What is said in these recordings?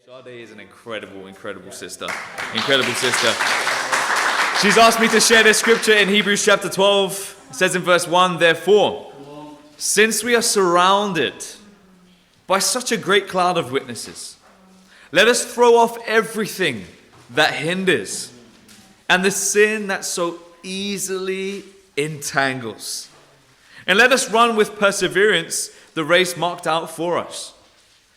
Sade is an incredible sister. Incredible sister. She's asked me to share this scripture in Hebrews chapter 12. It says in verse 1, therefore, since we are surrounded by such a great cloud of witnesses, let us throw off everything that hinders and the sin that so easily entangles. And let us run with perseverance the race marked out for us.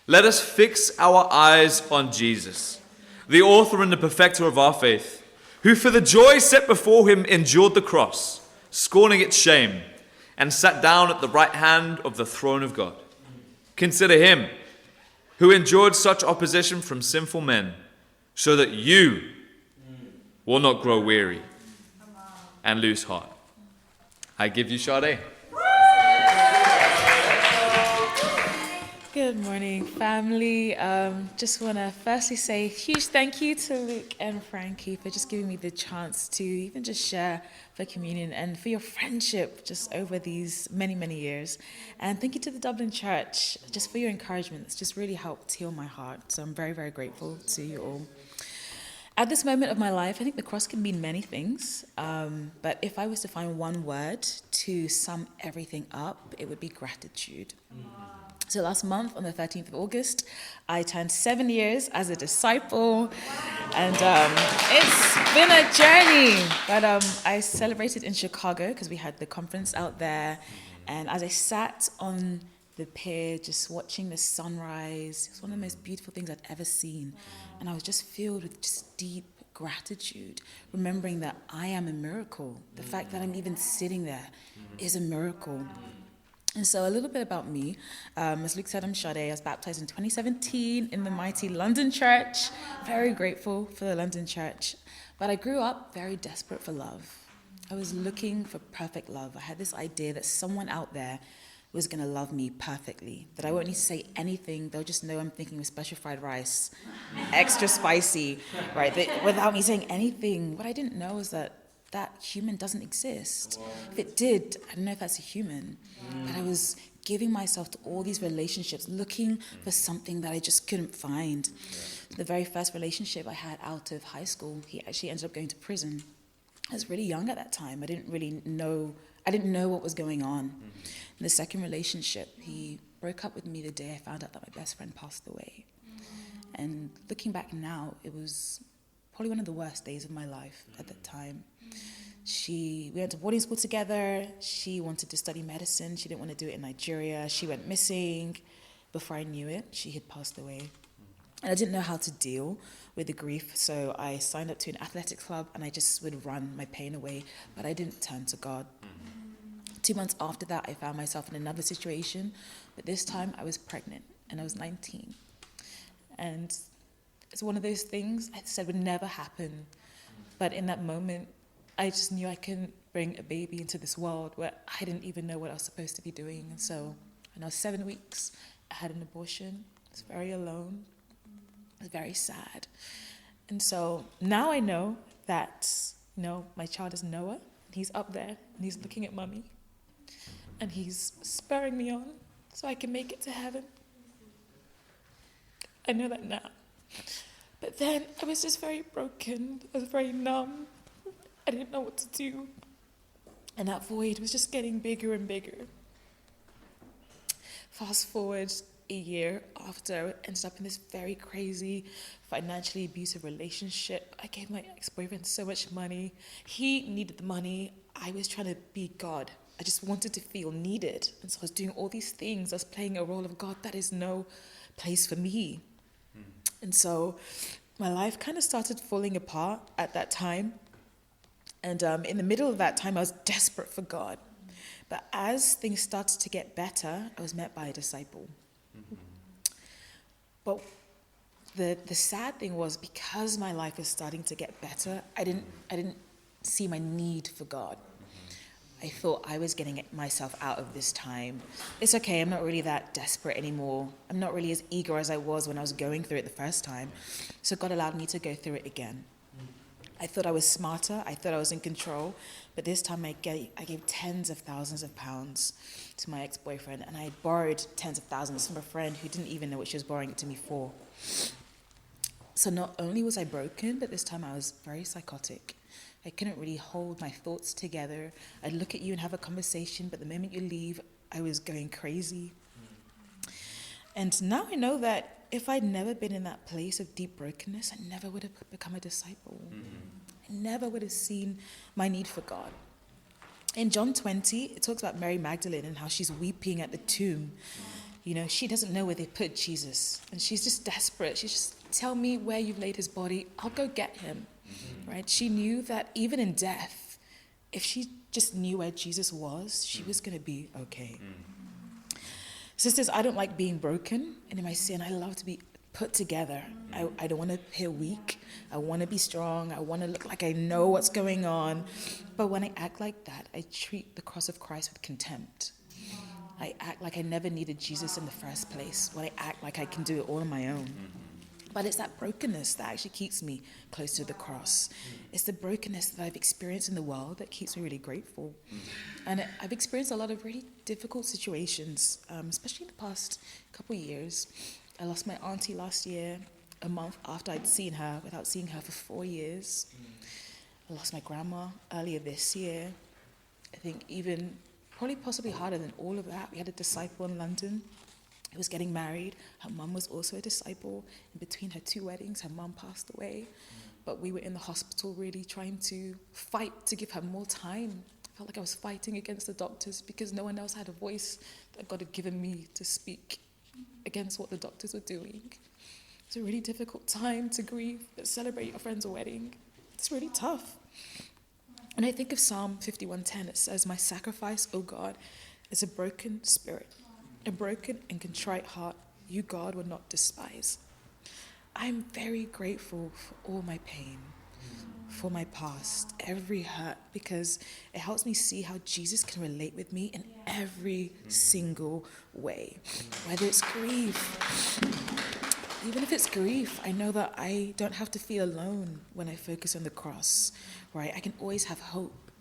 Let us fix our eyes on Jesus, the author and the perfecter of our faith, who for the joy set before him endured the cross, scorning its shame, and sat down at the right hand of the throne of God. Consider him who endured such opposition from sinful men, so that you will not grow weary and lose heart. I give you Sade. Good morning, family. Just want to firstly say a huge thank you to Luke and Frankie for just giving me the chance to even just share for communion and for your friendship just over these many years. And thank you to the Dublin Church just for your encouragement. It's just really helped heal my heart. So I'm very grateful to you all. At this moment of my life, I think the cross can mean many things. But if I was to find one word to sum everything up, it would be gratitude. So last month, on the 13th of August, I turned 7 years as a disciple, and it's been a journey. But I celebrated in Chicago because we had the conference out there, and as I sat on the pier, just watching the sunrise, it was one of the most beautiful things I'd ever seen, and I was just filled with just deep gratitude, remembering that I am a miracle. The fact that I'm even sitting there is a miracle. And so a little bit about me. As Luke said, I'm Sade. I was baptized in 2017 in the mighty London church. Very grateful for the London church. But I grew up very desperate for love. I was looking for perfect love. I had this idea that someone out there was going to love me perfectly, that I won't need to say anything. They'll just know I'm thinking of special fried rice, extra spicy, right? Without me saying anything. What I didn't know was that human doesn't exist. If it did, I don't know if that's a human. But I was giving myself to all these relationships, looking for something that I just couldn't find. The very first relationship I had out of high school, he actually ended up going to prison. I was really young at that time. I didn't know what was going on. In the second relationship, he broke up with me the day I found out that my best friend passed away. And looking back now, it was probably one of the worst days of my life at that time. We went to boarding school together. She wanted to study medicine. She didn't want to do it in Nigeria. She went missing. Before I knew it, she had passed away. And I didn't know how to deal with the grief, so I signed up to an athletic club and I just would run my pain away, but I didn't turn to God. 2 months after that, I found myself in another situation, but this time I was pregnant and I was 19. And it's one of those things I said would never happen, but in that moment, I just knew I couldn't bring a baby into this world where I didn't even know what I was supposed to be doing. And so when I was 7 weeks, I had an abortion. I was very alone. I was very sad. And so now I know that, my child is Noah, and he's up there, and he's looking at mommy, and he's spurring me on so I can make it to heaven. I know that now. But then I was just very broken. I was very numb. I didn't know what to do. And that void was just getting bigger and bigger. Fast forward a year after, I ended up in this very crazy, financially abusive relationship. I gave my ex-boyfriend so much money. He needed the money. I was trying to be God. I just wanted to feel needed. And so I was doing all these things. I was playing a role of God. That is no place for me. And so my life kind of started falling apart at that time. And in the middle of that time, I was desperate for God. But as things started to get better, I was met by a disciple. But the sad thing was, because my life was starting to get better, I didn't see my need for God. I thought I was getting myself out of this time. It's okay, I'm not really that desperate anymore. I'm not really as eager as I was when I was going through it the first time. So God allowed me to go through it again. I thought I was smarter. I thought I was in control. But this time I gave tens of thousands of pounds to my ex-boyfriend. And I borrowed tens of thousands from a friend who didn't even know what she was borrowing it to me for. So not only was I broken, but this time I was very psychotic. I couldn't really hold my thoughts together. I'd look at you and have a conversation, but the moment you leave, I was going crazy. And now I know that if I'd never been in that place of deep brokenness, I never would have become a disciple. I never would have seen my need for God. In John 20, it talks about Mary Magdalene and how she's weeping at the tomb. You know, she doesn't know where they put Jesus. And she's just desperate. She's just, tell me where you've laid his body. I'll go get him. Right? She knew that even in death, if she just knew where Jesus was, she was going to be okay. Sisters, I don't like being broken. And in my sin, I love to be put together. I don't want to appear weak. I want to be strong. I want to look like I know what's going on. But when I act like that, I treat the cross of Christ with contempt. I act like I never needed Jesus in the first place. When I act like I can do it all on my own. But it's that brokenness that actually keeps me close to the cross. It's the brokenness that I've experienced in the world that keeps me really grateful. And I've experienced a lot of really difficult situations, especially in the past couple of years. I lost my auntie last year, a month after I'd seen her, without seeing her for 4 years. I lost my grandma earlier this year. I think even, probably possibly harder than all of that, we had a disciple in London who was getting married. Her mum was also a disciple. In between her 2 weddings, her mum passed away. But we were in the hospital really trying to fight to give her more time. I felt like I was fighting against the doctors because no one else had a voice that God had given me to speak against what the doctors were doing. It's a really difficult time to grieve, but celebrate your friend's wedding. It's really tough. And I think of Psalm 51:10. It says, "My sacrifice, O God, is a broken spirit, a broken and contrite heart. You, God, will not despise." I'm very grateful for all my pain, for my past, every hurt, because it helps me see how Jesus can relate with me in every single way. Whether it's grief, even if it's grief, I know that I don't have to feel alone when I focus on the cross, right? I can always have hope.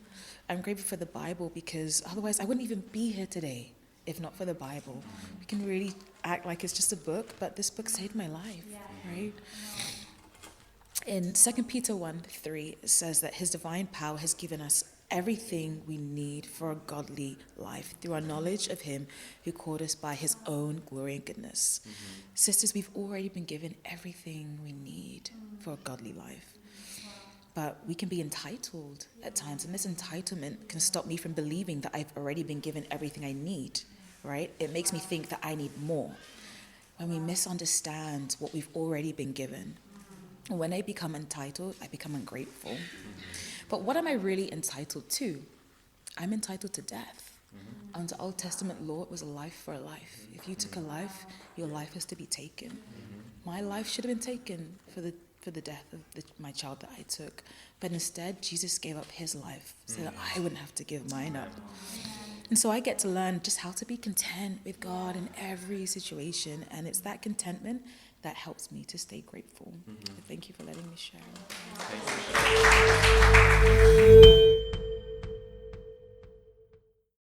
I'm grateful for the Bible because otherwise I wouldn't even be here today if not for the Bible. We can really act like it's just a book, but this book saved my life, right? In 2 Peter 1:3, it says that his divine power has given us everything we need for a godly life through our knowledge of him who called us by his own glory and goodness. Sisters, we've already been given everything we need for a godly life. But we can be entitled at times, and this entitlement can stop me from believing that I've already been given everything I need, right? It makes me think that I need more. When we misunderstand what we've already been given, and when I become entitled, I become ungrateful. But what am I really entitled to? I'm entitled to death. Under Old Testament law, it was a life for a life. If you took a life, your life has to be taken. My life should have been taken for the death of my child that I took. But instead, Jesus gave up his life so that I wouldn't have to give mine up. And so I get to learn just how to be content with God in every situation. And it's that contentment that helps me to stay grateful. So thank you for letting me share.